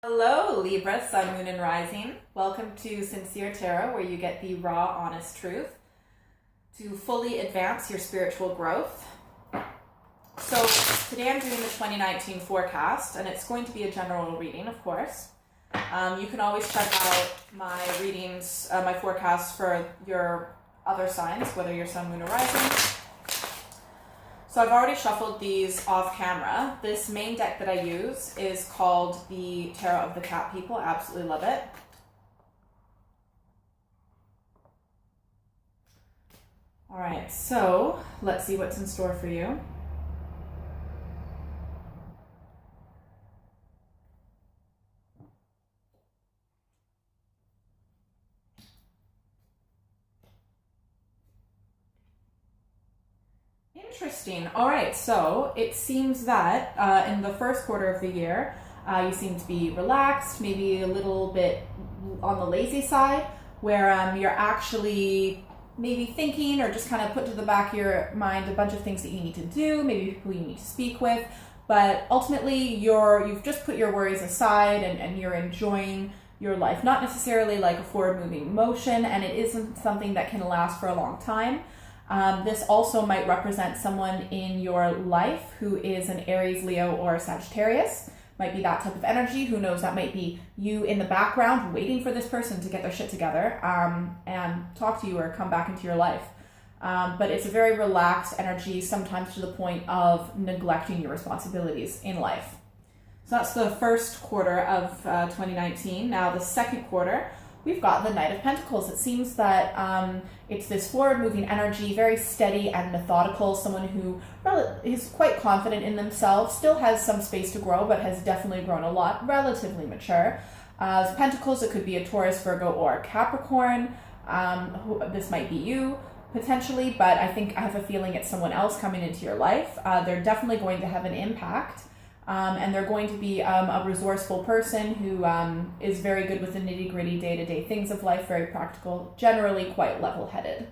Hello, Libra, Sun, Moon, and Rising. Welcome to Sincere Tarot, where you get the raw, honest truth to fully advance your spiritual growth. So today I'm doing the 2019 forecast, and it's going to be a general reading, of course. You can always check out my readings, my forecasts for your other signs, whether you're Sun, Moon, or Rising. So I've already shuffled these off camera. This main deck that I use is called the Tarot of the Cat People. I absolutely love it. All right, so let's see what's in store for you. Interesting. All right, so it seems that in the first quarter of the year, you seem to be relaxed, maybe a little bit on the lazy side, where you're actually maybe thinking or just kind of put to the back of your mind a bunch of things that you need to do, maybe people you need to speak with, but ultimately you've just put your worries aside and you're enjoying your life, not necessarily like a forward-moving motion, and it isn't something that can last for a long time. This also might represent someone in your life who is an Aries, Leo, or Sagittarius. Might be that type of energy. Who knows? That might be you in the background waiting for this person to get their shit together and talk to you or come back into your life. But it's a very relaxed energy, sometimes to the point of neglecting your responsibilities in life. So that's the first quarter of 2019. Now the second quarter, we've got the Knight of Pentacles. It seems that it's this forward-moving energy, very steady and methodical, someone who is quite confident in themselves, still has some space to grow, but has definitely grown a lot, relatively mature. Pentacles, it could be a Taurus, Virgo, or Capricorn. This might be you, potentially, but I have a feeling it's someone else coming into your life. They're definitely going to have an impact. And they're going to be a resourceful person who is very good with the nitty-gritty day-to-day things of life, very practical, generally quite level-headed.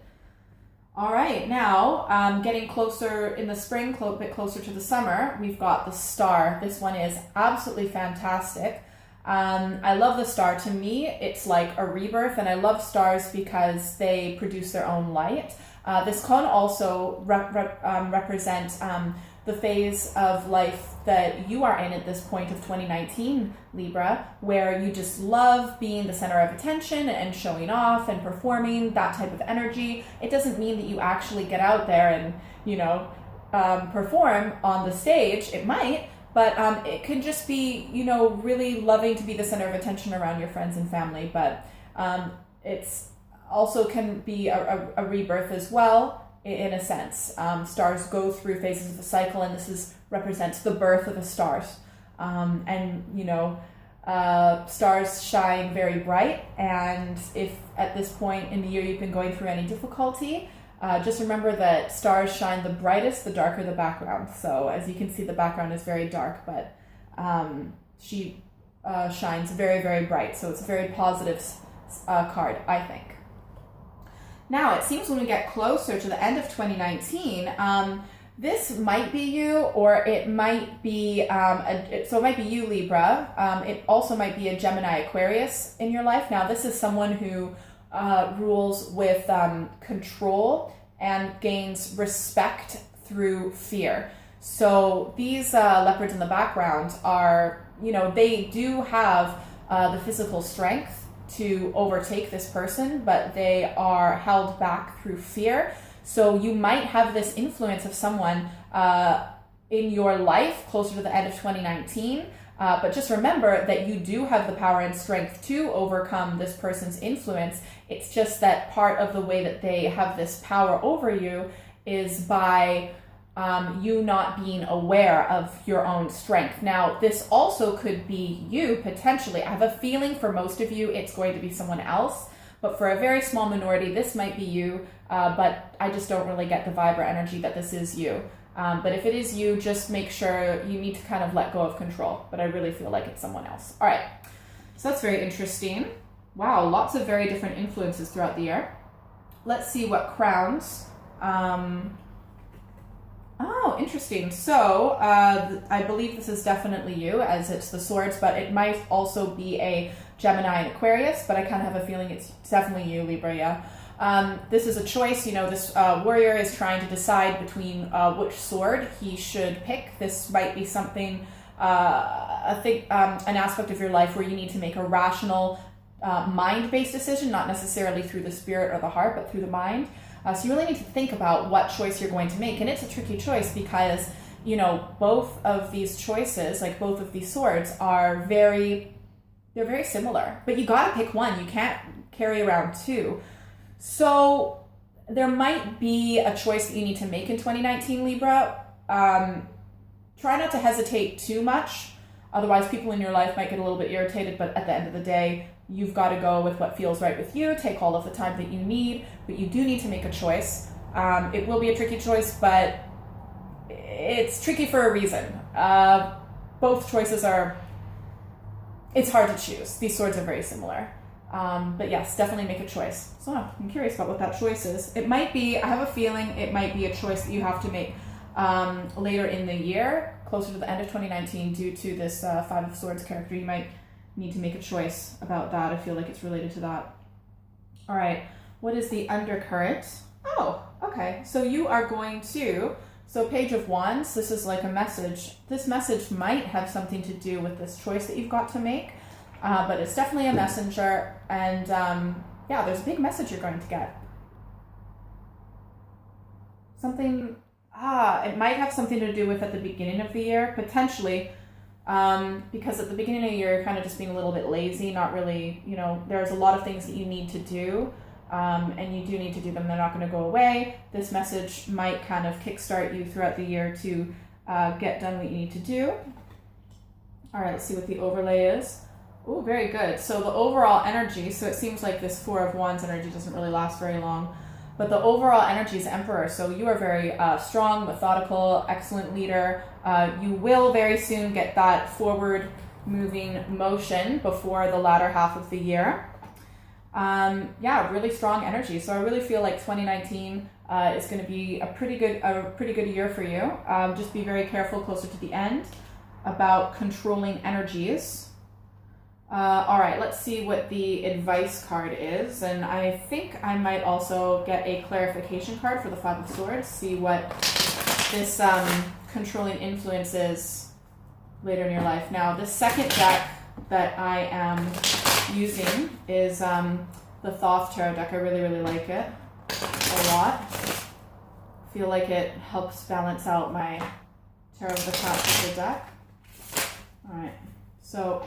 All right, now getting closer in the spring, a bit closer to the summer, we've got the Star. This one is absolutely fantastic. I love the Star. To me, it's like a rebirth, and I love stars because they produce their own light. This can also represent the phase of life that you are in at this point of 2019, Libra, where you just love being the center of attention and showing off and performing, that type of energy. It doesn't mean that you actually get out there and, perform on the stage. It might, but it can just be, really loving to be the center of attention around your friends and family. But it's also can be a rebirth as well. In a sense, stars go through phases of the cycle, and this represents the birth of a star. Stars shine very bright, and if at this point in the year you've been going through any difficulty, just remember that stars shine the brightest, the darker the background. So as you can see, the background is very dark, but she shines very, very bright. So it's a very positive card, I think. Now, it seems when we get closer to the end of 2019, this might be you, or it might be, so it might be you, Libra. It also might be a Gemini, Aquarius in your life. Now, this is someone who rules with control and gains respect through fear. So these leopards in the background are, they do have the physical strength to overtake this person, but they are held back through fear. So you might have this influence of someone in your life closer to the end of 2019, but just remember that you do have the power and strength to overcome this person's influence. It's just that part of the way that they have this power over you is by you not being aware of your own strength. Now, this also could be you, potentially. I have a feeling for most of you, it's going to be someone else, but for a very small minority, this might be you, but I just don't really get the vibe or energy that this is you. But if it is you, just make sure you need to kind of let go of control, but I really feel like it's someone else. All right, so that's very interesting. Wow, lots of very different influences throughout the year. Let's see what crowns. Oh, Oh, interesting. So I believe this is definitely you, as it's the swords, but it might also be a Gemini and Aquarius, but I kind of have a feeling it's definitely you, Libra, yeah. This is a choice. This warrior is trying to decide between which sword he should pick. This might be something, an aspect of your life where you need to make a rational, mind-based decision, not necessarily through the spirit or the heart, but through the mind. So you really need to think about what choice you're going to make. And it's a tricky choice because, both of these choices, like both of these swords, they're very similar. But you got to pick one. You can't carry around two. So there might be a choice that you need to make in 2019, Libra. Try not to hesitate too much. Otherwise, people in your life might get a little bit irritated. But at the end of the day, you've got to go with what feels right with you. Take all of the time that you need, but you do need to make a choice. It will be a tricky choice, but it's tricky for a reason. Both choices it's hard to choose. These swords are very similar. But yes, definitely make a choice. So I'm curious about what that choice is. I have a feeling it might be a choice that you have to make later in the year, closer to the end of 2019, due to this Five of Swords character. You might need to make a choice about that. I feel like it's related to that. All right, what is the undercurrent? Oh, okay. So you are going to, Page of Wands, this is like a message. This message might have something to do with this choice that you've got to make, but it's definitely a messenger. And there's a big message you're going to get. Something, it might have something to do with at the beginning of the year, potentially. Because at the beginning of the year, you're kind of just being a little bit lazy, not really, there's a lot of things that you need to do, and you do need to do them. They're not going to go away. This message might kind of kickstart you throughout the year to get done what you need to do. All right, let's see what the overlay is. Oh, very good. So the overall energy, so it seems like this Four of Wands energy doesn't really last very long, but the overall energy is Emperor. So you are very strong, methodical, excellent leader. You will very soon get that forward moving motion before the latter half of the year. Really strong energy. So I really feel like 2019 is going to be a pretty good year for you. Just be very careful closer to the end about controlling energies. All right, let's see what the advice card is. And I think I might also get a clarification card for the Five of Swords, see what this controlling influence is later in your life. Now, the second deck that I am using is the Thoth Tarot deck. I really, really like it a lot. I feel like it helps balance out my Tarot of the Classical deck. All right, so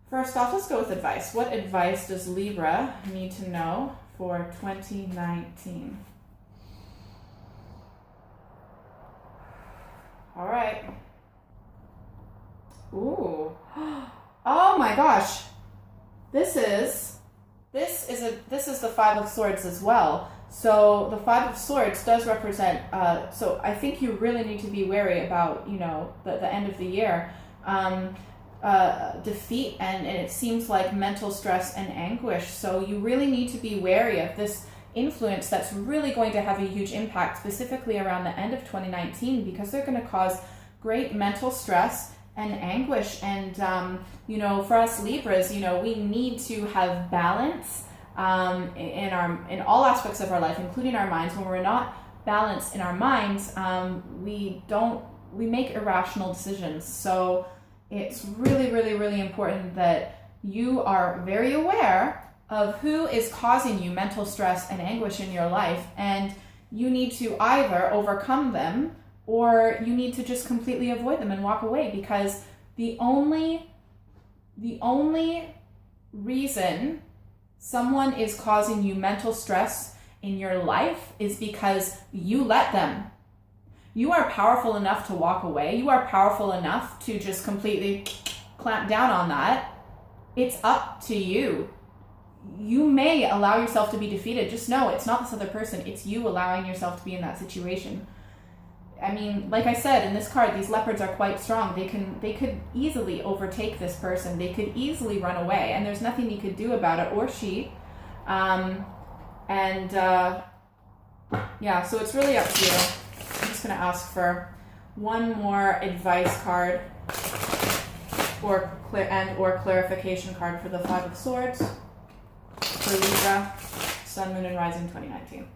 first off, let's go with advice. What advice does Libra need to know for 2019? All right. Ooh. Oh my gosh. This is the Five of Swords as well. So the Five of Swords does represent, so I think you really need to be wary about, the end of the year. Defeat and it seems like mental stress and anguish. So you really need to be wary of this influence that's really going to have a huge impact, specifically around the end of 2019, because they're going to cause great mental stress and anguish. And, for us Libras, we need to have balance in all aspects of our life, including our minds. When we're not balanced in our minds, we make irrational decisions. So it's really, really, really important that you are very aware of who is causing you mental stress and anguish in your life, and you need to either overcome them or you need to just completely avoid them and walk away, because the only reason someone is causing you mental stress in your life is because you let them. You are powerful enough to walk away. You are powerful enough to just completely clamp down on that. It's up to you. You may allow yourself to be defeated. Just know it's not this other person. It's you allowing yourself to be in that situation. I mean, like I said, in this card, these leopards are quite strong. They could easily overtake this person. They could easily run away, and there's nothing you could do about it, or she. So it's really up to you. I'm just going to ask for one more advice card or clarification card for the Five of Swords for Libra, Sun, Moon, and Rising 2019.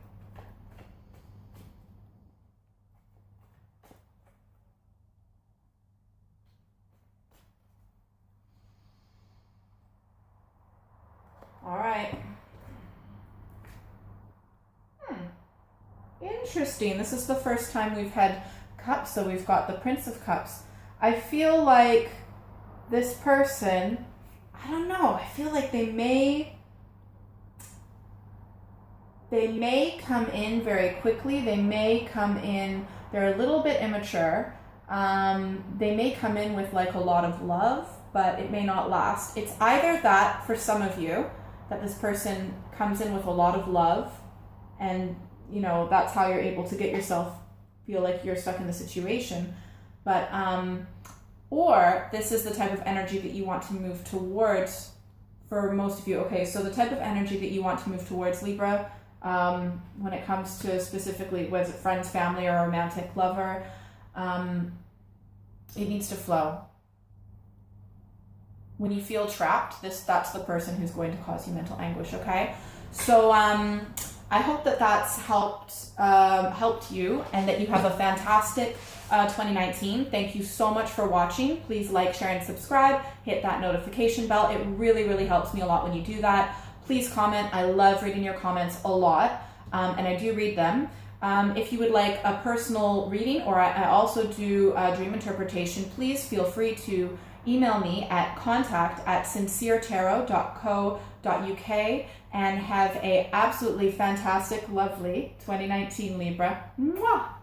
All right. Interesting. This is the first time we've had Cups, so we've got the Prince of Cups. I feel like this person, I don't know, I feel like they may come in very quickly. They may come in, they're a little bit immature. They may come in with like a lot of love, but it may not last. It's either that for some of you, that this person comes in with a lot of love and, you know, that's how you're able to get yourself feel like you're stuck in the situation. But, or this is the type of energy that you want to move towards for most of you. Okay, so the type of energy that you want to move towards, Libra, when it comes to specifically, was it friends, family, or romantic lover, it needs to flow. When you feel trapped, that's the person who's going to cause you mental anguish, okay? So I hope that that's helped you and that you have a fantastic 2019. Thank you so much for watching. Please like, share, and subscribe. Hit that notification bell. It really, really helps me a lot when you do that. Please comment. I love reading your comments a lot, and I do read them. If you would like a personal reading, or I also do dream interpretation, please feel free to email me at contact@sinceretarot.co.uk, and have a absolutely fantastic, lovely 2019, Libra. Mwah!